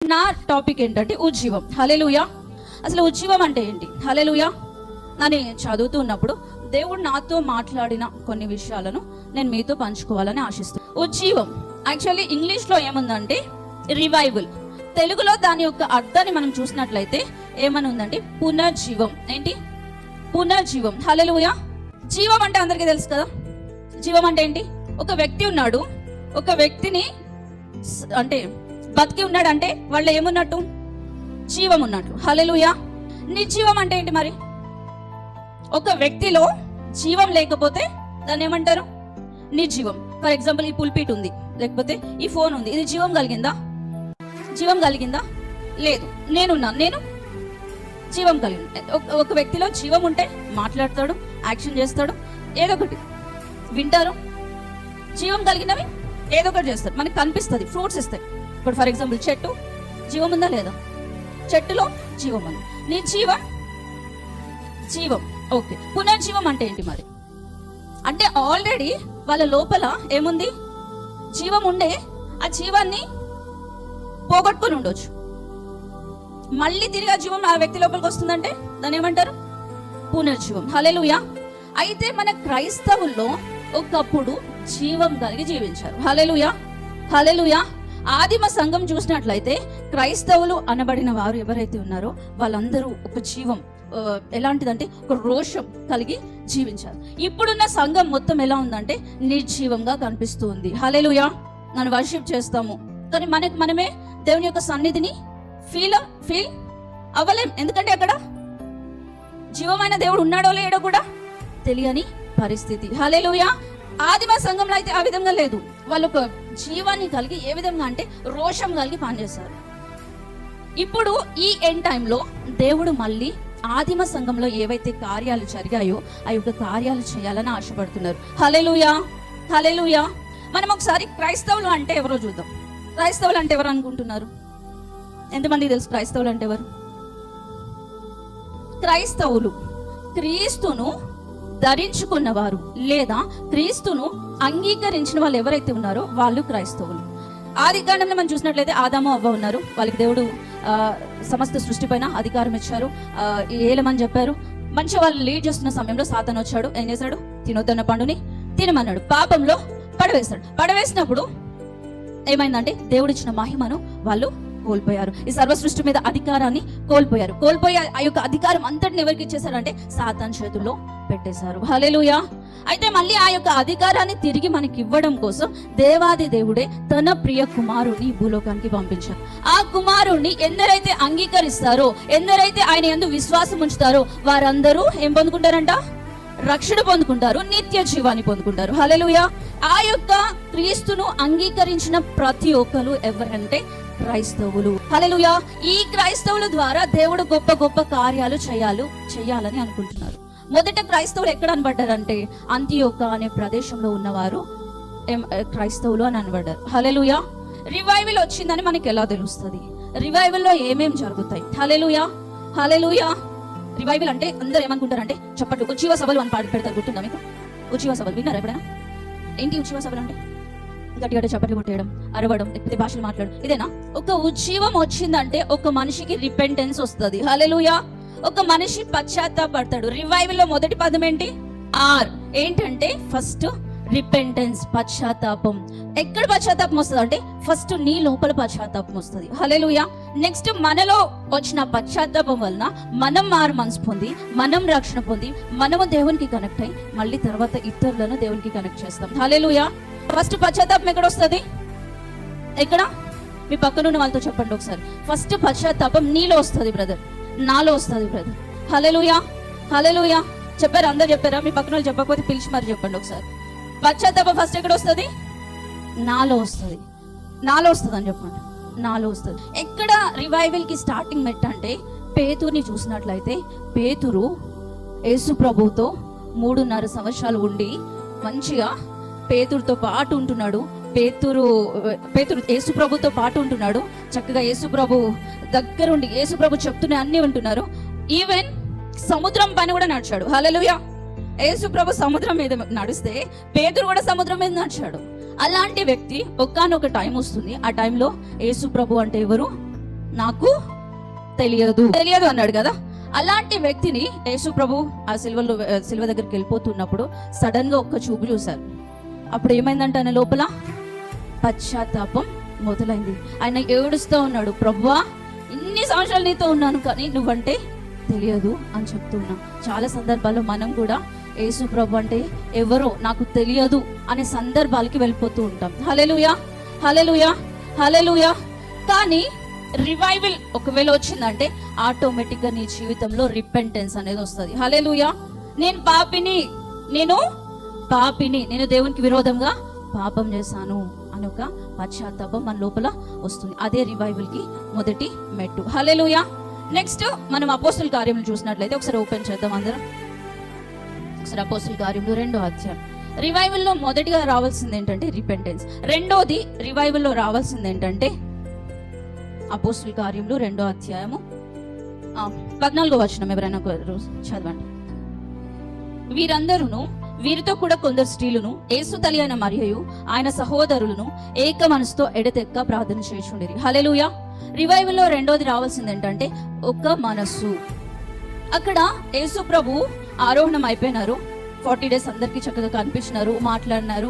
నా టాపిక్ ఏంటంటే ఉజ్జీవం. హల్లెలూయా. అసలు ఉజ్జీవం అంటే ఏంటి? హల్లెలూయా. అని చదువుతూ ఉన్నప్పుడు దేవుడు నాతో మాట్లాడిన కొన్ని విషయాలను నేను మీతో పంచుకోవాలని ఆశిస్తున్నాను. ఉజ్జీవం యాక్చువల్లీ ఇంగ్లీష్లో ఏముందంటే రివైవల్. తెలుగులో దాని యొక్క అర్థాన్ని మనం చూసినట్లయితే ఏమని ఉందంటే పునర్జీవం. ఏంటి? పునర్జీవం. హల్లెలూయా. జీవం అంటే అందరికీ తెలుసు కదా. జీవం అంటే ఏంటి? ఒక వ్యక్తి ఉన్నాడు, ఒక వ్యక్తిని అంటే బతికి ఉన్నాడు అంటే వాళ్ళు ఏమున్నట్టు? జీవం ఉన్నట్టు. హల్లెలూయా. నిర్జీవం అంటే ఏంటి మరి? ఒక వ్యక్తిలో జీవం లేకపోతే దాన్ని ఏమంటారు? నిర్జీవం. ఫర్ ఎగ్జాంపుల్ ఈ పుల్పీట్ ఉంది, లేకపోతే ఈ ఫోన్ ఉంది, ఇది జీవం కలిగిందా? జీవం కలిగిందా? లేదు. నేనున్నా, నేను జీవం కలిగింది. ఒక వ్యక్తిలో జీవం ఉంటే మాట్లాడతాడు, యాక్షన్ చేస్తాడు, ఏదో ఒకటి వింటారు. జీవం కలిగినవి ఏదో ఒకటి చేస్తారు, మనకి కనిపిస్తుంది, ఫ్రూట్స్ ఇస్తాయి. ఇప్పుడు ఫర్ ఎగ్జాంపుల్ చెట్టు జీవం ఉందా లేదా? చెట్టులో జీవం ఉంది. నిర్జీవం, జీవం. ఓకే. పునర్జీవం అంటే ఏంటి మరి? అంటే ఆల్రెడీ వాళ్ళ లోపల ఏముంది? జీవం ఉండే, ఆ జీవాన్ని పోగొట్టుకుని ఉండొచ్చు. మళ్ళీ తిరిగి ఆ జీవం ఆ వ్యక్తి లోపలికి వస్తుందంటే దాన్ని ఏమంటారు? పునర్జీవం. హల్లెలూయా. అయితే మన క్రైస్తవుల్లో ఒకప్పుడు జీవం కలిగి జీవించారు. హల్లెలూయా. హల్లెలూయా. ఆదిమ సంఘం చూసినట్లయితే క్రైస్తవులు అనబడిన వారు ఎవరైతే ఉన్నారో వాళ్ళందరూ ఒక జీవం, ఎలాంటిదంటే ఒక రోషం కలిగి జీవించారు. ఇప్పుడున్న సంఘం మొత్తం ఎలా ఉందంటే నిర్జీవంగా కనిపిస్తూ ఉంది. హల్లెలూయా. మనం వర్షిప్ చేస్తాము, కానీ మనమే దేవుని యొక్క సన్నిధిని ఫీల్ అవ్వలేం. ఎందుకంటే అక్కడ జీవమైన దేవుడు ఉన్నాడో లేడో కూడా తెలియని పరిస్థితి. హల్లెలూయా. ఆదిమ సంఘంలో అయితే ఆ విధంగా లేదు. వాళ్ళు ఒక జీవాన్ని కలిగి ఏ విధంగా అంటే రోషం కలిగి పనిచేస్తారు. ఇప్పుడు ఈ ఎండ్ టైంలో దేవుడు మళ్ళీ ఆదిమ సంఘంలో ఏవైతే కార్యాలు జరిగాయో ఆ యొక్క కార్యాలు చేయాలని ఆశపడుతున్నారు. హల్లెలూయా. హల్లెలూయా. మనం ఒకసారి క్రైస్తవులు అంటే ఎవరో చూద్దాం. క్రైస్తవులు అంటే ఎవరు అనుకుంటున్నారు? ఎంతమందికి తెలుసు క్రైస్తవులు అంటే ఎవరు? క్రైస్తవులు క్రీస్తును ధరించుకున్నవారు లేదా క్రీస్తును అంగీకరించిన వాళ్ళు ఎవరైతే ఉన్నారో వాళ్ళు క్రైస్తవులు. ఆది కాండంలో మనం చూసినట్లయితే ఆదాము అవ్వ ఉన్నారు. వాళ్ళకి దేవుడు సమస్త సృష్టి పైన అధికారం ఇచ్చారు, ఏలమని చెప్పారు. మంచిగా వాళ్ళు లీడ్ చేస్తున్న సమయంలో సాతాను వచ్చాడు. ఏం చేశాడు? తినొద్దన్న పండుని తినమన్నాడు. పాపంలో పడవేశాడు. పడవేసినప్పుడు ఏమైందంటే దేవుడిచ్చిన మహిమను వాళ్ళు కోల్పోయారు. ఈ సర్వ సృష్టి మీద అధికారాన్ని కోల్పోయారు. ఆ యొక్క అధికారం అంతటిని ఎవరికి ఇచ్చేసారంటే సాతాను చేతుల్లో పెట్టేశారు. హల్లెలూయా. అయితే మళ్ళీ ఆ యొక్క అధికారాన్ని తిరిగి మనకి ఇవ్వడం కోసం దేవాది దేవుడే తన ప్రియ కుమారుని భూలోకానికి పంపించారు. ఆ కుమారుణ్ణి ఎందరైతే అంగీకరిస్తారో, ఎందరైతే ఆయన యందు విశ్వాసం ఉంచుతారో వారందరూ ఏం పొందుకుంటారంట? రక్షణ పొందుకుంటారు, నిత్య జీవాన్ని పొందుకుంటారు. హల్లెలూయా. ఆ యొక్క క్రీస్తును అంగీకరించిన ప్రతి ఒక్కరు ఎవరంటే క్రైస్తవులు. హల్లెలూయా. ఈ క్రైస్తవుల ద్వారా దేవుడు గొప్ప గొప్ప కార్యాలు చేయాలని అనుకుంటున్నారు. మొదట క్రైస్తవులు ఎక్కడ అనబడ్డారంటే అంతియోక అనే ప్రదేశంలో ఉన్నవారు క్రైస్తవులు అని అనబడ్డారు. హల్లెలూయా. రివైవల్ వచ్చిందని మనకి ఎలా తెలుస్తుంది? రివైవల్లో ఏమేం జరుగుతాయి? హల్లెలూయా. హల్లెలూయా. రివైవల్ అంటే అందరూ ఏమనుకుంటారంటే చెప్పట్లు, ఉజ్జీవ సభలు అని పాడి పెడతారు. గుర్తుందా మీకు? ఉజ్జీవ సభలు విన్నారా ఎప్పుడైనా? ఏంటి ఉజ్జీవ సభలు అంటే? గట్టిగా చప్పట్లు కొట్టేయడం, అరవడం, లేకపోతే భాషలు మాట్లాడడం, ఇదేనా? ఒక ఉజ్జీవం వచ్చిందంటే ఒక మనిషికి రిపెంటెన్స్ వస్తుంది. హల్లెలూయా. ఒక మనిషి పశ్చాత్తాపడతాడు. రివైవల్ లో మొదటి పదం ఏంటి? ఆర్. ఏంటంటే ఫస్ట్ రిపెంటెన్స్, పశ్చాత్తాపం. ఎక్కడ పశ్చాత్తాపం వస్తుంది అంటే ఫస్ట్ నీ లోపల పశ్చాత్తాపం వస్తుంది. హల్లెలూయా. నెక్స్ట్ మనలో వచ్చిన పశ్చాత్తాపం వలన మనం మారు మనసు పొంది, మనం రక్షణ పొంది, మనము దేవునికి కనెక్ట్ అయ్యి మళ్ళీ తర్వాత ఇతరులను దేవునికి కనెక్ట్ చేస్తాం. హల్లెలూయా. ఫస్ట్ పశ్చాత్తాపం ఎక్కడ వస్తుంది? ఎక్కడ? మీ పక్కనున్న వాళ్ళతో చెప్పండి ఒకసారి. ఫస్ట్ పశ్చాత్తాపం నీలో వస్తుంది బ్రదర్, నాలో వస్తుంది బ్రదర్. హల్లెలూయా. హల్లెలూయా. చెప్పారు? అందరు చెప్పారా? మీ పక్కన వాళ్ళు చెప్పకపోతే పిలిచి మరి చెప్పండి ఒకసారి. పశ్చాత్తాపం ఫస్ట్ ఎక్కడ వస్తుంది? నాలో వస్తుంది. నాలో వస్తుంది అని చెప్పండి. నాలో వస్తుంది. ఎక్కడ రివైవల్ కి స్టార్టింగ్ మెట్ అంటే పేతురుని చూసినట్లయితే పేతురు యేసు ప్రభువుతో 3.5 సంవత్సరాలు ఉండి మంచిగా పేతురుతో పాటు ఉంటున్నాడు. పేతురు యేసు ప్రభుతో పాటు ఉంటున్నాడు. చక్కగా యేసు ప్రభు దగ్గరుండి యేసు ప్రభు చెప్తూనే అన్ని ఉంటున్నారు. ఈవెన్ సముద్రం పైన కూడా నడిచాడు. హల్లెలూయా. యేసు ప్రభు సముద్రం మీద నడిస్తే పేతురు కూడా సముద్రం మీద నడిచాడు. అలాంటి వ్యక్తి ఒకానొక టైం వస్తుంది. ఆ టైంలో యేసు ప్రభు అంటే ఎవరు? నాకు తెలియదు అన్నాడు కదా. అలాంటి వ్యక్తిని యేసు ప్రభు ఆ సిలువ దగ్గరికి వెళ్ళిపోతున్నప్పుడు సడన్ గా ఒక్క చూపు చూశారు. అప్పుడు ఏమైందంటే ఆయన లోపల పశ్చాత్తాపం మొదలైంది. ఆయన ఏడుస్తూ ఉన్నాడు, ప్రభువా ఇన్ని సంవత్సరాలు నీతో ఉన్నాను కానీ నువ్వంటే తెలియదు అని చెప్తున్నా. చాలా సందర్భాల్లో మనం కూడా యేసు ప్రభు అంటే ఎవరో నాకు తెలియదు అనే సందర్భాలకి వెళ్ళిపోతూ ఉంటాం. హల్లెలూయా, హల్లెలూయా, హల్లెలూయా. కానీ రివైవల్ ఒకవేళ వచ్చిందంటే ఆటోమేటిక్ గా నీ జీవితంలో రిపెంటెన్స్ అనేది వస్తుంది. హల్లెలూయా. నేను పాపిని, నేను దేవునికి విరోధంగా పాపం చేశాను అని ఒక పశ్చాత్తాపం మన లోపల వస్తుంది. అదే రివైవల్ కి మొదటి మెట్టు. హల్లెలూయా. నెక్స్ట్ మనం అపోస్తుల కార్యములు చూసినట్లయితే ఒకసారి ఓపెన్ చేద్దాం అందరం. ఒకసారి అపోస్తుల కార్యములు 2వ అధ్యాయం. రివైవల్లో మొదటిగా రావాల్సింది ఏంటంటే రిపెంటెన్స్. రెండోది రివైవల్లో రావాల్సింది ఏంటంటే అపోస్తుల కార్యములు 2వ అధ్యాయము 14వ వచనం ఎవరైనా చదవండి. వీరితో కూడా కొందరు స్త్రీలను యేసు తల్లి అయిన మరియయు ఆయన సహోదరులను ఏక మనసుతో ఎడతెక్క ప్రార్థన చేయుచుండిరి. హల్లెలూయా. రివైవల్లో రెండోది రావాల్సింది ఏంటంటే ఒక మనస్సు. అక్కడ యేసు ప్రభు ఆరోహణం అయిపోయినారు. 40 days అందరికీ చక్కగా కనిపించినారు, మాట్లాడినారు,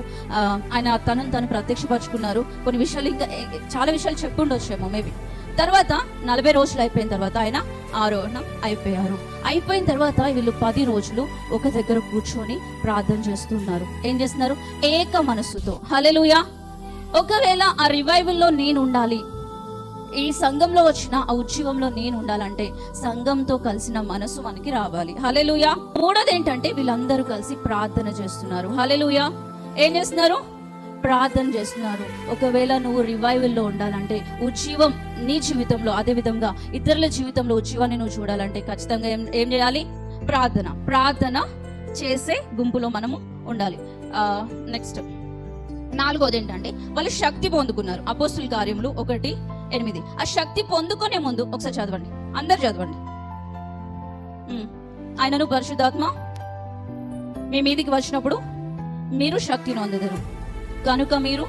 ఆయన తను ప్రత్యక్షపరుచుకున్నారు. కొన్ని విషయాలు ఇంకా చాలా విషయాలు చెప్పి ఉండొచ్చేమో మేబీ. తర్వాత 40 రోజులు అయిపోయిన తర్వాత ఆయన ఆరోహణం అయిపోయిన తర్వాత వీళ్ళు 10 రోజులు ఒక దగ్గర కూర్చొని ప్రార్థన చేస్తున్నారు. ఏం చేస్తున్నారు? ఏక మనస్సుతో. హల్లెలూయా. ఒకవేళ ఆ రివైవల్లో నేను ఉండాలి, ఈ సంఘంలో వచ్చిన ఆ ఉద్యోగంలో నేను ఉండాలంటే సంఘంతో కలిసిన మనసు మనకి రావాలి. హల్లెలూయా. మూడోది ఏంటంటే వీళ్ళందరూ కలిసి ప్రార్థన చేస్తున్నారు. హల్లెలూయా. ఏం చేస్తున్నారు? ప్రార్థన చేస్తున్నారు. ఒకవేళ నువ్వు రివైవల్లో ఉండాలంటే ఉజ్జీవం నీ జీవితంలో, అదే విధంగా ఇతరుల జీవితంలో ఉజ్జీవాన్ని నువ్వు చూడాలంటే ఖచ్చితంగా ఏం చేయాలి? ప్రార్థన చేసే గుంపులో మనము ఉండాలి. నెక్స్ట్ 4వది ఏంటంటే వాళ్ళు శక్తి పొందుకున్నారు. అపోస్తుల కార్యములు 1:8. ఆ శక్తి పొందుకునే ముందు ఒకసారి చదవండి, అందరు చదవండి. ఆయనను పరిశుద్ధాత్మ మీ మీదికి వచ్చినప్పుడు మీరు శక్తిని పొందుదురు, కనుక మీరు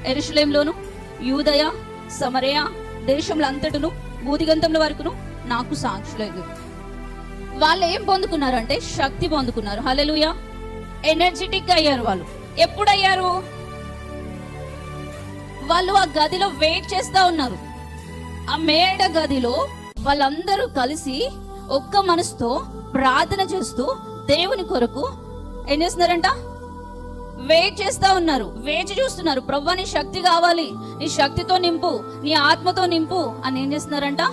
యెరూషలేములోను యూదయ సమరయ దేశములంతటను భూదిగంతముల వరకును నాకు సాక్షులయ్యారు. వాళ్ళు ఏం పొందుకున్నారంటే శక్తి పొందుకున్నారు. హల్లెలూయా. ఎనర్జెటిక్ అయ్యారు. వాళ్ళు ఎప్పుడయ్యారు? వాళ్ళు ఆ గదిలో వెయిట్ చేస్తా ఉన్నారు. ఆ మేడ గదిలో వాళ్ళందరూ కలిసి ఒక్క మనసుతో ప్రార్థన చేస్తూ దేవుని కొరకు ఏం చేస్తున్నారంట? వెయిట్ చేస్తా ఉన్నారు, వేచి చూస్తున్నారు. ప్రభువా నీ శక్తి కావాలి, నీ శక్తితో నింపు, నీ ఆత్మతో నింపు అని ఏం చేస్తున్నారంట?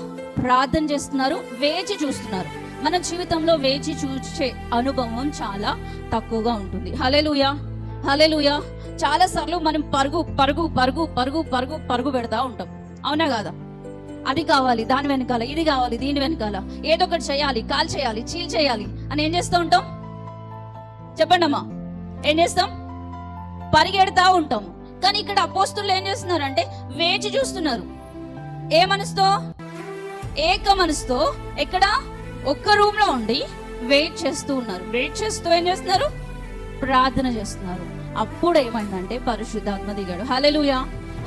ప్రార్థన చేస్తున్నారు, వేచి చూస్తున్నారు. మన జీవితంలో వేచి చూసే అనుభవం చాలా తక్కువగా ఉంటుంది. హల్లెలూయా, హల్లెలూయా. చాలా సార్లు మనం పరుగు పెడతా ఉంటాం, అవునా కాదా? అది కావాలి, దాని వెనకాల ఇది కావాలి, దీని వెనకాల ఏదో ఒకటి చేయాలి, కాల్ చేయాలి, చీల్ చేయాలి అని ఏం చేస్తూ ఉంటాం? చెప్పండి అమ్మా, ఏం చేస్తాం? పరిగెడతా ఉంటాము. కానీ ఇక్కడ అపోస్తులు ఏం చేస్తున్నారంటే వేచి చూస్తున్నారు. ఏ మనసుతో? ఏక మనసుతో. ఎక్కడ? ఒక్క రూమ్ లో ఉండి వెయిట్ చేస్తూ ఉన్నారు. వెయిట్ చేస్తూ ఏం చేస్తున్నారు? ప్రార్థన చేస్తున్నారు. అప్పుడు ఏమైందంటే పరిశుద్ధాత్మ దిగాడు. హల్లెలూయా,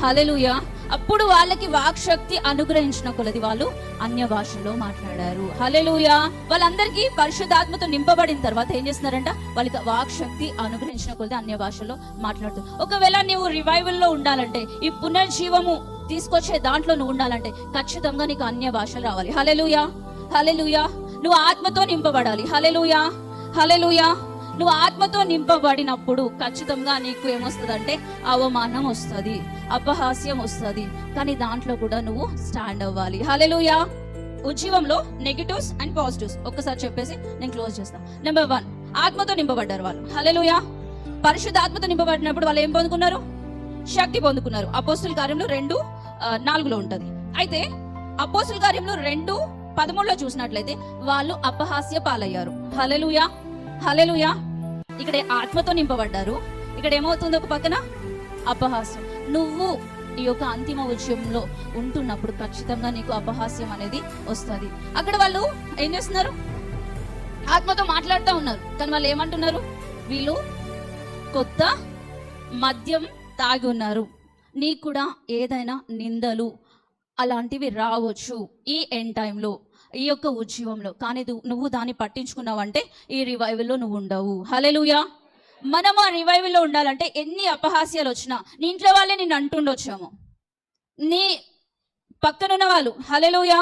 హల్లెలూయా. అప్పుడు వాళ్ళకి వాక్శక్తి అనుగ్రహించిన కొలది వాళ్ళు అన్య భాషలో మాట్లాడారు. హల్లెలూయా. వాళ్ళందరికీ పరిశుద్ధాత్మతో నింపబడిన తర్వాత ఏం చేస్తున్నారంట? వాళ్ళకి వాక్శక్తి అనుగ్రహించిన కొలది అన్య భాషలో మాట్లాడుతూ. ఒకవేళ నువ్వు రివైవల్లో ఉండాలంటే, ఈ పునర్జీవము తీసుకొచ్చే దాంట్లో నువ్వు ఉండాలంటే ఖచ్చితంగా నీకు అన్య భాషలు రావాలి. హల్లెలూయా, హల్లెలూయా. నువ్వు ఆత్మతో నింపబడాలి. హల్లెలూయా, హల్లెలూయా. నువ్వు ఆత్మతో నింపబడినప్పుడు ఖచ్చితంగా నీకు ఏమొస్తుందంటే అవమానం వస్తుంది, అపహాస్యం వస్తుంది. కానీ దాంట్లో కూడా నువ్వు స్టాండ్ అవ్వాలి. హల్లెలూయా. ఉజ్జీవంలో నెగిటివ్స్ అండ్ పాజిటివ్స్ ఒక్కసారి చెప్పేసి నేను క్లోజ్ చేస్తాను. నెంబర్ 1, ఆత్మతో నింపబడ్డారు వాళ్ళు. హల్లెలూయా. పరిశుద్ధ ఆత్మతో నింపబడినప్పుడు వాళ్ళు ఏం పొందుకున్నారు? శక్తి పొందుకున్నారు. అపోస్తుల కార్యంలో 2:4 ఉంటది. అయితే అపోస్తుల కార్యంలో 2:13 చూసినట్లయితే వాళ్ళు అపహాస్య పాలయ్యారు. హల్లెలూయా, హల్లెలూయా. ఇక్కడ ఆత్మతో నింపబడ్డారు, ఇక్కడ ఏమవుతుంది? ఒక పక్కన అపహాస్యం. నువ్వు ఈ యొక్క అంతిమ ఉద్యమంలో ఉంటున్నప్పుడు ఖచ్చితంగా నీకు అపహాస్యం అనేది వస్తుంది. అక్కడ వాళ్ళు ఏం చేస్తున్నారు? ఆత్మతో మాట్లాడుతూ ఉన్నారు. కానీ వాళ్ళు ఏమంటున్నారు? వీళ్ళు కొత్త మద్యం తాగి ఉన్నారు. నీకు కూడా ఏదైనా నిందలు, అలాంటివి రావచ్చు ఈ ఎండ్ టైంలో, ఈ యొక్క ఉద్యమంలో. కానీ నువ్వు దాన్ని పట్టించుకున్నావంటే ఈ రివైవల్లో నువ్వు ఉండవు. హల్లెలూయా. మనం ఆ రివైవల్లో ఉండాలంటే ఎన్ని అపహాస్యాలు వచ్చినా, నీ ఇంట్లో వాళ్ళే నిన్ను అంటుండొచ్చాము, నీ పక్కనున్న వాళ్ళు, హల్లెలూయా,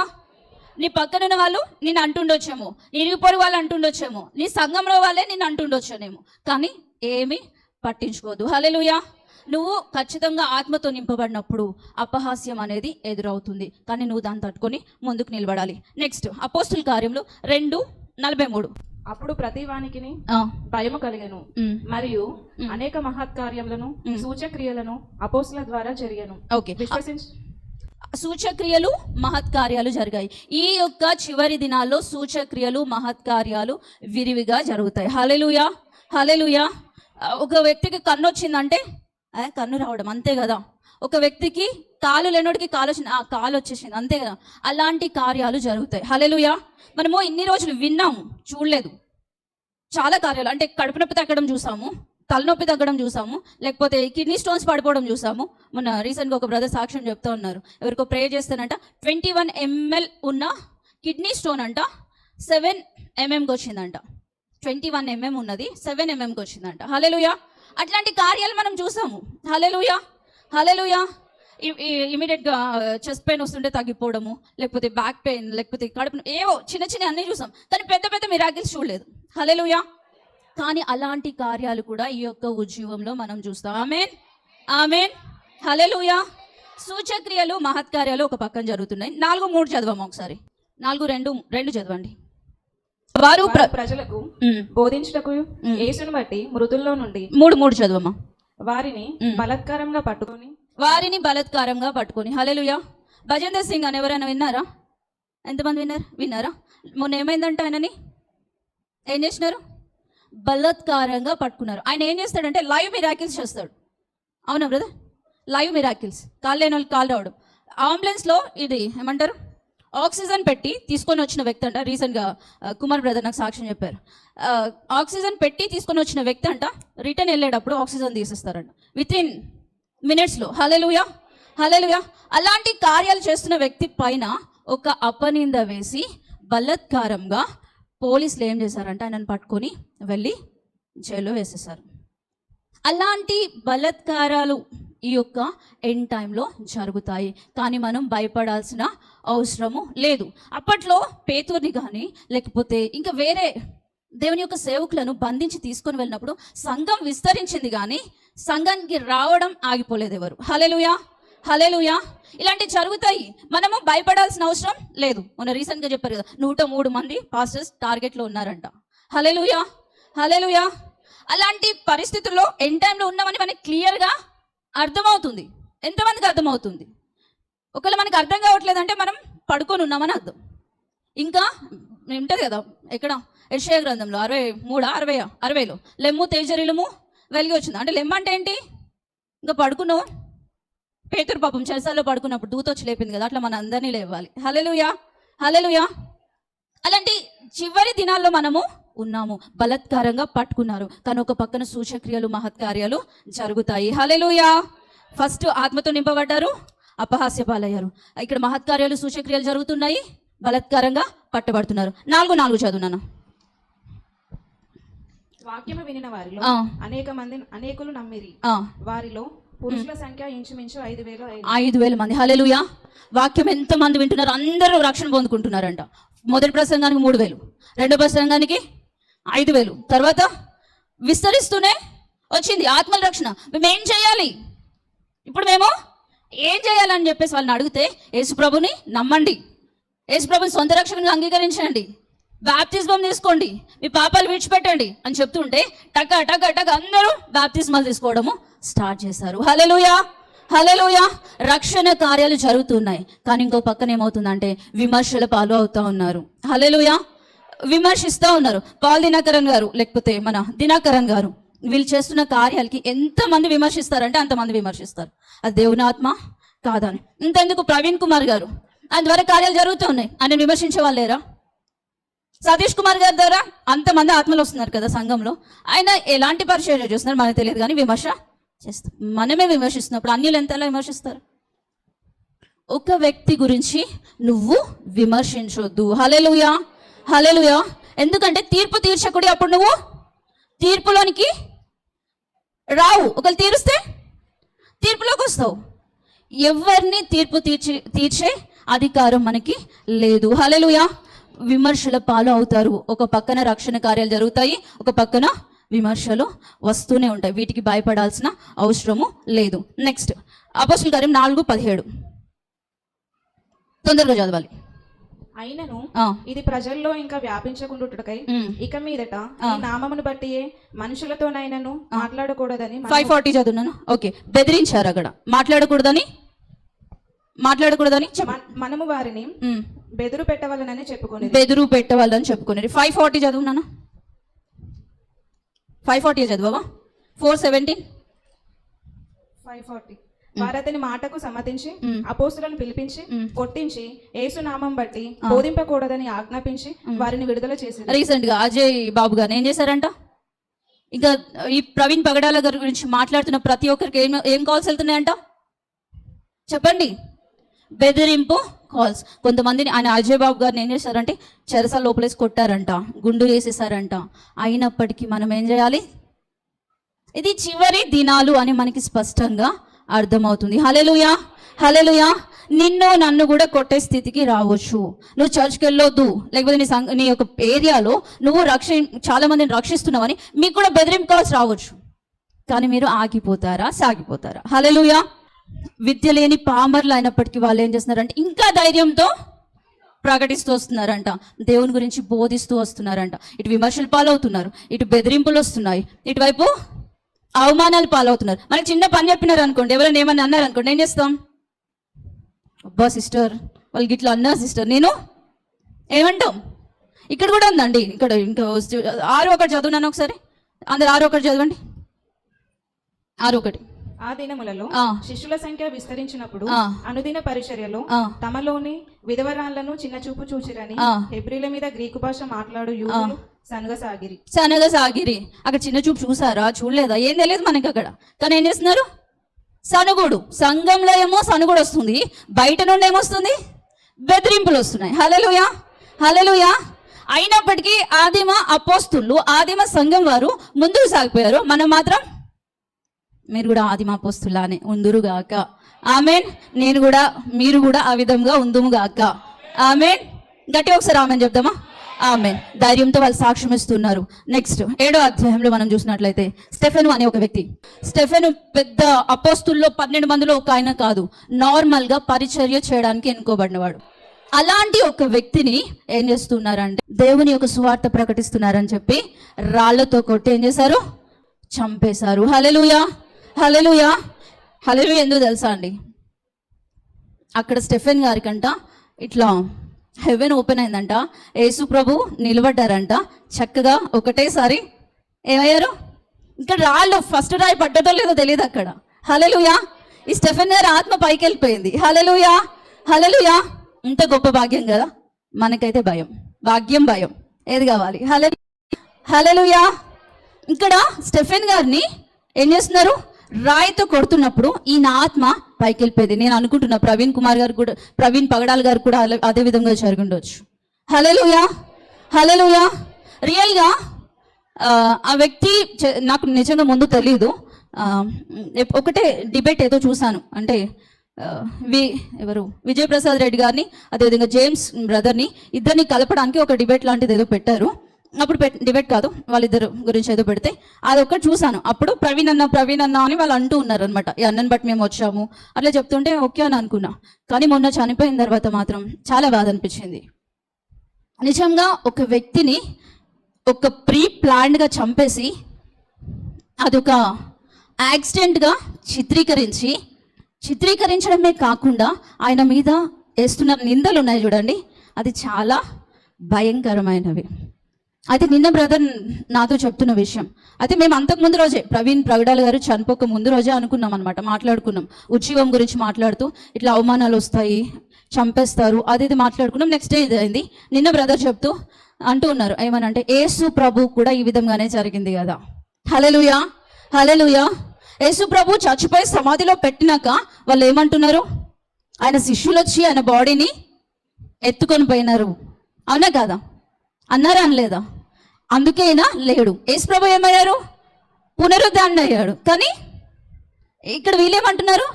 నీ పక్కనున్న వాళ్ళు నిన్ను అంటుండొచ్చేమో, నీ ఇరుగుపొరు వాళ్ళు అంటుండొచ్చేమో, నీ సంఘంలో వాళ్ళే నిన్ను అంటుండొచ్చానేమో, కానీ ఏమీ పట్టించుకోదు. హల్లెలూయా. నువ్వు ఖచ్చితంగా ఆత్మతో నింపబడినప్పుడు అపహాస్యం అనేది ఎదురవుతుంది, కానీ నువ్వు దాన్ని తట్టుకొని ముందుకు నిలబడాలి. నెక్స్ట్ అపోస్తుల కార్యములు 2:43. అప్పుడు ప్రతి వానికి భయము కలిగెను, మరియు అనేక మహత్కార్యములను సూచక్రియలను అపోస్తుల ద్వారా జరిగాను. ఓకే, సూచక్రియలు మహత్కార్యాలు జరిగాయి. ఈ యొక్క చివరి దినాల్లో సూచక్రియలు మహత్కార్యాలు విరివిగా జరుగుతాయి. హల్లెలూయా, హల్లెలూయా. ఒక వ్యక్తికి కన్ను వచ్చిందంటే కన్ను రావడం అంతే కదా. ఒక వ్యక్తికి కాలు లేనోడికి కాలు వచ్చింది, కాలు వచ్చేసింది అంతే కదా. అలాంటి కార్యాలు జరుగుతాయి. హల్లెలూయా. మనము ఇన్ని రోజులు విన్నాము, చూడలేదు. చాలా కార్యాలు అంటే కడుపు నొప్పి తగ్గడం చూసాము, తలనొప్పి తగ్గడం చూసాము, లేకపోతే కిడ్నీ స్టోన్స్ పడిపోవడం చూసాము. మొన్న రీసెంట్గా ఒక బ్రదర్ సాక్ష్యం చెప్తా ఉన్నారు, ఎవరికో ప్రే చేస్తానంట 21 ml ఉన్న కిడ్నీ స్టోన్ అంట 7 mmకి వచ్చిందంట. 21 mm ఉన్నది 7 mmకి వచ్చిందంట. హల్లెలూయా. అట్లాంటి కార్యాలు మనం చూసాము. హల్లెలూయా, హల్లెలూయా. ఇమీడియట్గా చెస్ట్ పెయిన్ వస్తుంటే తగ్గిపోవడము, లేకపోతే బ్యాక్ పెయిన్, లేకపోతే కడుపు, ఏవో చిన్న చిన్న అన్నీ చూసాం, కానీ పెద్ద పెద్ద మిరాకిల్స్ చూడలేదు. హల్లెలూయా. కానీ అలాంటి కార్యాలు కూడా ఈ యొక్క ఉద్యమంలో మనం చూస్తాం. ఆమేన్, ఆమేన్, హల్లెలూయా. సూచక్రియలు మహత్కార్యాలు ఒక పక్కన జరుగుతున్నాయి. 4:3 చదవము ఒకసారి. 4:2 చదవండి. వారు ప్రజలకు బోధించుటకు యేసును బట్టి మృతుల్లో నుండి 3:3 చదవమా. వారిని బలత్కారంగా పట్టుకొని. హల్లెలూయా. భజేందర్ సింగ్ అని ఎవరైనా విన్నారా? ఎంతమంది విన్నారా? మొన్న ఏమైందంటే ఆయనని ఏం చేసినారు? బలత్కారంగా పట్టుకున్నారు. ఆయన ఏం చేస్తాడంటే లైవ్ మిరాకిల్స్ చేస్తాడు. అవునా బ్రదర్? Live miracles. కాళ్ళు లేని వాళ్ళు కాళ్ళు రావడం, అంబులెన్స్లో ఇది ఏమంటారు ఆక్సిజన్ పెట్టి తీసుకొని వచ్చిన వ్యక్తి అంట. రీసెంట్గా కుమార్ బ్రదర్ నాకు సాక్ష్యం చెప్పారు. ఆక్సిజన్ పెట్టి తీసుకొని వచ్చిన వ్యక్తి అంట రిటర్న్ వెళ్ళేటప్పుడు ఆక్సిజన్ తీసేస్తారంట వితిన్ మినిట్స్లో. హల్లెలూయా, హల్లెలూయా. అలాంటి కార్యాలు చేస్తున్న వ్యక్తి పైన ఒక అపనింద వేసి బలత్కారంగా పోలీసులు ఏం చేశారంటే ఆయనను పట్టుకొని వెళ్ళి జైల్లో వేసేసారు. అలాంటి బలత్కారాలు ఈ యొక్క ఎండ్ టైంలో జరుగుతాయి, కానీ మనం భయపడాల్సిన అవసరము లేదు. అప్పట్లో పేతురుని కానీ లేకపోతే ఇంకా వేరే దేవుని యొక్క సేవకులను బంధించి తీసుకొని వెళ్ళినప్పుడు సంఘం విస్తరించింది, కానీ సంఘానికి రావడం ఆగిపోలేదు ఎవరు. హల్లెలూయా, హల్లెలూయా. ఇలాంటివి జరుగుతాయి, మనము భయపడాల్సిన అవసరం లేదు. మొన్న రీసెంట్గా చెప్పారు కదా 103 మంది పాస్టర్స్ టార్గెట్లో ఉన్నారంట. హల్లెలూయా, హల్లెలూయా. అలాంటి పరిస్థితుల్లో ఎండ్ టైంలో ఉన్నామని మనకి క్లియర్గా అర్థమవుతుంది. ఎంతమందికి అర్థమవుతుంది? ఒకవేళ మనకి అర్థం కావట్లేదంటే మనం పడుకొని ఉన్నామని అర్థం. ఇంకా ఉంటుంది కదా ఎక్కడ యెషయా గ్రంథంలో 60లో లెమ్ము తేజరిలుము వెలిగి వచ్చింది అంటే లెమ్మ అంటే ఏంటి? ఇంకా పడుకున్నావు. పేతురు పాపం చెరసాల్లో పడుకున్నప్పుడు దూత వచ్చి లేపింది కదా, అట్లా మన అందరినీ లేవాలి. హల్లెలూయా, హల్లెలూయా. అలాంటి చివరి దినాల్లో మనము ఉన్నాము. బలత్కారంగా పట్టుకున్నారు, కానీ ఒక పక్కన సూచక్రియలు మహత్కార్యాలు జరుగుతాయి. హల్లెలూయా. ఫస్ట్ ఆత్మతో నింపబడ్డారు, అపహాస్య పాలయ్యారు. ఇక్కడ మహత్కార్యాలు సూచక్రియలు జరుగుతున్నాయి, బలత్కారంగా పట్టబడుతున్నారు. 4:4 చదువున్నాను. వాక్యము వినిన వారిలో అనేకులు నమ్మిరి. వారిలో పురుషుల సంఖ్య ఇంచుమించు 5,000 మంది. హల్లెలూయా. వాక్యం ఎంత మంది వింటున్నారు? అందరూ రక్షణ పొందుకుంటున్నారంట. మొదటి ప్రసంగానికి 3,000, రెండో ప్రసంగానికి 5,000, తర్వాత విస్తరిస్తూనే వచ్చింది ఆత్మల రక్షణ. మేము ఏం చేయాలి? ఇప్పుడు మేము ఏం చేయాలని చెప్పేసి వాళ్ళని అడిగితే యేసుప్రభుని నమ్మండి, యేసుప్రభుని సొంత రక్షణగా అంగీకరించండి, బాప్తిస్మం తీసుకోండి, మీ పాపాలు విడిచిపెట్టండి అని చెప్తుంటే టక టక టక అందరూ బాప్తిస్మాలు తీసుకోవడము స్టార్ట్ చేశారు. హల్లెలూయా, హల్లెలూయా. రక్షణ కార్యాలు జరుగుతున్నాయి, కానీ ఇంకో పక్కన ఏమవుతుందంటే విమర్శల పాలు అవుతా ఉన్నారు. హల్లెలూయా. విమర్శిస్తూ ఉన్నారు. పాల్ దినకరన్ గారు లేకపోతే మన దినకరన్ గారు వీళ్ళు చేస్తున్న కార్యాలకి ఎంతమంది విమర్శిస్తారంటే అంతమంది విమర్శిస్తారు. అది దేవుని ఆత్మ కాదని. ఇంతెందుకు ప్రవీణ్ కుమార్ గారు ఆయన ద్వారా కార్యాలు జరుగుతున్నాయి, ఆయన విమర్శించే వాళ్ళు లేరా? సతీష్ కుమార్ గారి ద్వారా అంతమంది ఆత్మలు వస్తున్నారు కదా సంఘంలో. ఆయన ఎలాంటి పరిచయం చేస్తున్నారు మనకు తెలియదు, కానీ విమర్శ చేస్తారు. మనమే విమర్శిస్తున్నప్పుడు అన్యులు ఎంతలా విమర్శిస్తారు? ఒక వ్యక్తి గురించి నువ్వు విమర్శించొద్దు. హల్లెలూయా, హల్లెలూయా. ఎందుకంటే తీర్పు తీర్చకుడి, అప్పుడు నువ్వు తీర్పులోనికి రావు. ఒకరు తీరుస్తే తీర్పులోకి వస్తావు. ఎవరిని తీర్పు తీర్చే అధికారం మనకి లేదు. హల్లెలూయా. విమర్శల పాలు అవుతారు. ఒక పక్కన రక్షణ కార్యాలు జరుగుతాయి, ఒక పక్కన విమర్శలు వస్తూనే ఉంటాయి. వీటికి భయపడాల్సిన అవసరము లేదు. నెక్స్ట్ అపోస్తలుల కార్యం 4:17 తొందరగా చదవాలి. అయినను ఇది ప్రజల్లో ఇంకా వ్యాపించకుండుటకై ఇక మీదట ఈ నామమును బట్టి మనుషులతోనైనను మాట్లాడకూడదని 540 చదువున్నాను. ఓకే, బెదిరించారు అక్కడ. మాట్లాడకూడదని మనము వారిని బెదురు పెట్టవాలని చెప్పుకునేది. 540 చదువున్నాను. 540 చదువా? 417 540 వారతని మాటకు సమ్మతించి అపోస్తులను పిలిపించి కొట్టించి యేసు నామం బట్టి బోధింపకూడదని ఆజ్ఞాపించి వారిని విడుదల చేశారు. రీసెంట్ గా అజయ్ బాబు గారు ఏం చేశారంట? ఇంకా ఈ ప్రవీణ్ పగడాల గారి గురించి మాట్లాడుతున్న ప్రతి ఒక్కరికి ఏం కాల్స్ వెళ్తున్నాయంట చెప్పండి? బెదిరింపు కాల్స్. కొంతమందిని ఆయన అజయ్ బాబు గారిని ఏం చేశారంటే చెరస లోపలేసి కొట్టారంట, గుండు వేసేసారంట. అయినప్పటికీ మనం ఏం చేయాలి? ఇది చివరి దినాలు అని మనకి స్పష్టంగా అర్థమవుతుంది. హల్లెలూయా, హల్లెలూయా. నిన్ను నన్ను కూడా కొట్టే స్థితికి రావచ్చు. నువ్వు చర్చ్కి వెళ్ళొద్దు, లేకపోతే నీ యొక్క ఏరియాలో నువ్వు చాలా మందిని రక్షిస్తున్నావని మీకు కూడా బెదిరింపు కాల్స్ రావచ్చు. కానీ మీరు ఆగిపోతారా? సాగిపోతారా? హల్లెలూయా. విద్య లేని పామర్లు అయినప్పటికీ వాళ్ళు ఏం చేస్తున్నారంటే ఇంకా ధైర్యంతో ప్రకటిస్తూ వస్తున్నారంట, దేవుని గురించి బోధిస్తూ వస్తున్నారంట. ఇటు విమర్శలు పాలవుతున్నారు, ఇటు బెదిరింపులు వస్తున్నాయి, ఇటువైపు అవమానాలు పాలవుతున్నారు. మనకి చిన్న పని చెప్పినారు అనుకోండి, ఎవరైనా ఏమన్నా అన్నారు అనుకోండి, ఏం చేస్తాం? అబ్బా సిస్టర్ వాళ్ళకి ఇట్లా అన్నారు సిస్టర్, నేను ఏమంటాం? ఇక్కడ కూడా ఉందండి, ఇక్కడ ఇంకా 6:1 చదువున్నాను ఒకసారి. అందరు 6:1 చదవండి. 6:1 ఆ దినములలో శిష్యుల సంఖ్య విస్తరించినప్పుడు అనుదిన పరిచర్యలో తమలోని విధవరాళ్లను చిన్న చూపు చూచిరని హెబ్రీల మీద గ్రీకు భాష మాట్లాడు యూదులు సనగసాగిరి. అక్కడ చిన్న చూపు చూసారా? చూడలేదా? ఏం తెలియదు మనకి అక్కడ. కానీ ఏం చేస్తున్నారు? సనుగుడు. సంఘంలో ఏమో సనుగుడు వస్తుంది, బయట నుండి ఏమొస్తుంది? బెదిరింపులు వస్తున్నాయి. హల్లెలూయా, హల్లెలూయా. అయినప్పటికీ ఆదిమ అపోస్తులు, ఆదిమ సంఘం వారు ముందుకు సాగిపోయారు. మనం మాత్రం మీరు కూడా ఆదిమ అపోస్తులానే ఉందురుగాక. ఆమెన్. నేను కూడా, మీరు కూడా ఆ విధంగా ఉందుముగాక. ఆమెన్. గట్టి ఒకసారి ఆమెన్ చెప్దామా? ఆమెన్. ధైర్యంతో వాళ్ళు సాక్ష్యం ఇస్తున్నారు. నెక్స్ట్ 7వ అధ్యాయంలో మనం చూసినట్లయితే స్టెఫెను అనే ఒక వ్యక్తి. స్టెఫెను పెద్ద అపోస్తుల్లో 12 మందిలో ఒక ఆయన కాదు, నార్మల్ గా పరిచర్య చేయడానికి ఎన్నుకోబడినవాడు. అలాంటి ఒక వ్యక్తిని ఏం చేస్తున్నారంటే దేవుని యొక్క సువార్త ప్రకటిస్తున్నారని చెప్పి రాళ్లతో కొట్టి ఏం చేశారు? చంపేశారు. హల్లెలూయా, హల్లెలూయా, హల్లెలూయా. ఎందుకు తెలుసా అండి? అక్కడ స్టెఫెన్ గారికంట ఇట్లా హెవెన్ ఓపెన్ అయిందంట. యేసు ప్రభు నిలబడ్డారంట. చక్కగా ఒకటేసారి ఏమయ్యారు? ఇక్కడ రాళ్ళు ఫస్ట్ రాయి పడ్డదో లేదో తెలియదు అక్కడ. హల్లెలూయా. ఈ స్టెఫెన్ గారి ఆత్మ పైకి వెళ్ళిపోయింది. హల్లెలూయా, హల్లెలూయా. ఇంత గొప్ప భాగ్యం కదా. మనకైతే భయం, భాగ్యం భయం. ఏది కావాలి? హల్లెలూయా. ఇక్కడ స్టెఫెన్ గారిని ఏం చేస్తున్నారు? రాయితో కొడుతున్నప్పుడు ఈయన ఆత్మ పైకి వెళ్ళిపోయింది. నేను అనుకుంటున్నా ప్రవీణ్ పగడాల్ గారు కూడా అదే విధంగా జరిగి ఉండొచ్చు. హల్లెలూయా, హల్లెలూయా. రియల్గా ఆ వ్యక్తి నాకు నిజంగా ముందు తెలీదు. ఒకటే డిబేట్ ఏదో చూశాను, అంటే ఎవరు విజయప్రసాద్ రెడ్డి గారిని అదేవిధంగా జేమ్స్ బ్రదర్ని ఇద్దరిని కలపడానికి ఒక డిబేట్ లాంటిది ఏదో పెట్టారు. అప్పుడు డిబేట్ కాదు, వాళ్ళిద్దరు గురించి ఏదో పెడితే అది ఒక్కటి చూశాను. అప్పుడు ప్రవీణ్ అన్న అని వాళ్ళు అంటూ ఉన్నారు అనమాట. ఈ అన్నని బట్టి మేము వచ్చాము అట్లా చెప్తుంటే ఓకే అని అనుకున్నా. కానీ మొన్న చనిపోయిన తర్వాత మాత్రం చాలా బాధ అనిపించింది. నిజంగా ఒక వ్యక్తిని ఒక ప్రీ ప్లాన్డ్గా చంపేసి అదొక యాక్సిడెంట్గా చిత్రీకరించడమే కాకుండా ఆయన మీద వేస్తున్న నిందలు ఉన్నాయి చూడండి, అది చాలా భయంకరమైనవి. అయితే నిన్న బ్రదర్ నాతో చెప్తున్న విషయం అయితే మేము అంతకు ముందు రోజే ప్రవీణ్ ప్రగడాల్ గారు చనిపోక ముందు రోజే అనుకున్నాం అనమాట, మాట్లాడుకున్నాం. ఉద్యోగం గురించి మాట్లాడుతూ ఇట్లా అవమానాలు వస్తాయి, చంపేస్తారు, అది మాట్లాడుకున్నాం. నెక్స్ట్ డే ఇది అయింది. నిన్న బ్రదర్ చెప్తూ అంటూ ఉన్నారు ఏమనంటే యేసు ప్రభు కూడా ఈ విధంగానే జరిగింది కదా. హల్లెలూయా, హల్లెలూయా. యేసు ప్రభు చచ్చిపోయి సమాధిలో పెట్టినాక వాళ్ళు ఏమంటున్నారు? ఆయన శిష్యులు వచ్చి ఆయన బాడీని ఎత్తుకొని పోయినారు, అవునా కాదా? అన్నారా అనలేదా? అందుకే ఆయన లేడు. యేసుప్రభు ఏమయ్యారు? పునరుద్ధారణ అయ్యాడు. కానీ ఇక్కడ వీళ్ళేమంటున్నారు?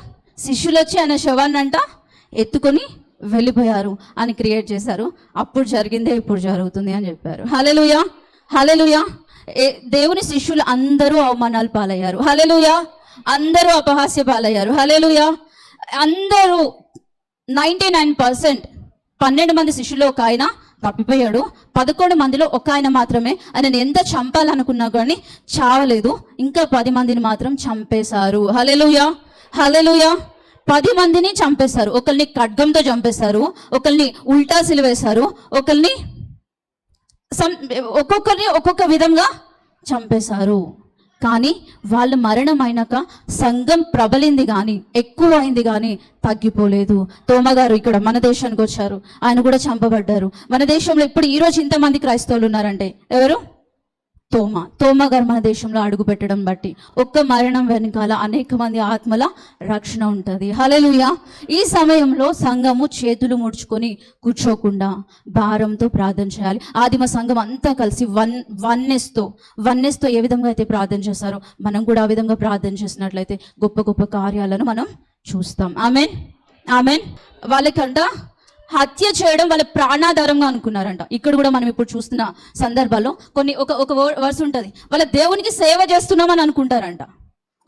శిష్యులు వచ్చి ఆయన శవాన్ని అంట ఎత్తుకొని వెళ్ళిపోయారు అని క్రియేట్ చేశారు. అప్పుడు జరిగిందే ఇప్పుడు జరుగుతుంది అని చెప్పారు. హల్లెలూయా, హల్లెలూయా. దేవుని శిష్యులు అందరూ అవమానాలు పాలయ్యారు. హల్లెలూయా. అందరూ అపహాస్య పాలయ్యారు. హల్లెలూయా. అందరూ 99%, 12 మంది శిష్యులు ఒక ఆయన తప్పిపోయాడు. 11 మందిలో ఒక ఆయన మాత్రమే ఆయనను ఎంత చంపాలనుకున్నా కానీ చావలేదు. ఇంకా 10 మందిని మాత్రం చంపేశారు. హల్లెలూయా, హల్లెలూయా. 10 మందిని చంపేశారు. ఒకరిని ఖడ్గంతో చంపేశారు, ఒకరిని ఉల్టా సిలువేశారు, ఒకరిని ఒక్కొక్కరిని ఒక్కొక్క విధంగా చంపేశారు. కానీ వాళ్ళు మరణం అయినాక సంఘం ప్రబలింది కానీ, ఎక్కువ అయింది కానీ తగ్గిపోలేదు. తోమ గారు ఇక్కడ మన దేశానికి వచ్చారు, ఆయన కూడా చంపబడ్డారు. మన దేశంలో ఇప్పుడు ఈరోజు ఇంతమంది క్రైస్తవులు ఉన్నారంటే ఎవరు? తోమ గారు మన దేశంలో అడుగు పెట్టడం బట్టి ఒక్క మరణం వెనకాల అనేక మంది ఆత్మల రక్షణ ఉంటుంది. హల్లెలూయా. ఈ సమయంలో సంఘము చేతులు ముడుచుకొని కూర్చోకుండా భారంతో ప్రార్థన చేయాలి. ఆదిమ సంఘం అంతా కలిసి వన్నెస్తో ఏ విధంగా అయితే ప్రార్థన చేస్తారో మనం కూడా ఆ విధంగా ప్రార్థన చేసినట్లయితే గొప్ప గొప్ప కార్యాలను మనం చూస్తాం. Amen, amen. వాళ్ళకంట హత్య చేయడం వాళ్ళ ప్రాణాధారంగా అనుకున్నారంట. ఇక్కడ కూడా మనం ఇప్పుడు చూస్తున్న సందర్భాల్లో ఒక వర్స్ ఉంటుంది, వాళ్ళ దేవునికి సేవ చేస్తున్నామని అనుకుంటారంట.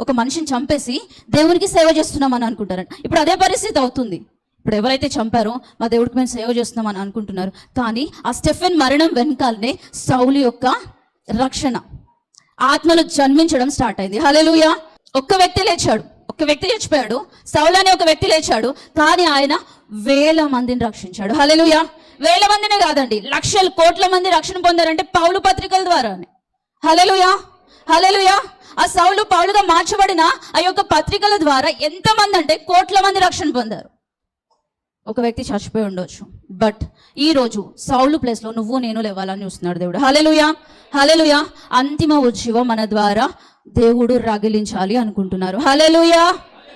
ఒక మనిషిని చంపేసి దేవునికి సేవ చేస్తున్నామని అనుకుంటారంట. ఇప్పుడు అదే పరిస్థితి అవుతుంది. ఇప్పుడు ఎవరైతే చంపారో మా దేవుడికి మేము సేవ చేస్తున్నామని అనుకుంటున్నారు. కానీ ఆ స్టెఫెన్ మరణం వెనకాలనే సౌలు యొక్క రక్షణ, ఆత్మలు జన్మించడం స్టార్ట్ అయింది. హల్లెలూయా. ఒక్క వ్యక్తి లేచాడు, ఒక వ్యక్తి చచ్చిపోయాడు, సౌలు అనే ఒక వ్యక్తి లేచాడు, కానీ ఆయన 1000 మందిని రక్షించాడు. హల్లెలూయా. 1000 మందినే కాదండి, లక్షల కోట్ల మంది రక్షణ పొందారంటే పౌలు పత్రికల ద్వారానే. హల్లెలూయా, హల్లెలూయా. ఆ సౌలు పౌలుగా మార్చబడిన ఆ యొక్క పత్రికల ద్వారా ఎంతమంది అంటే కోట్ల మంది రక్షణ పొందారు. ఒక వ్యక్తి చచ్చిపోయి ఉండొచ్చు, బట్ ఈ రోజు సౌలు ప్లేస్ లో నువ్వు నేను లేవాలని చూస్తున్నాడు దేవుడు. హల్లెలూయా, హల్లెలూయా. అంతిమ ఉజ్జీవం మన ద్వారా దేవుడు రగిలించాలి అనుకుంటున్నారు. హల్లెలూయా.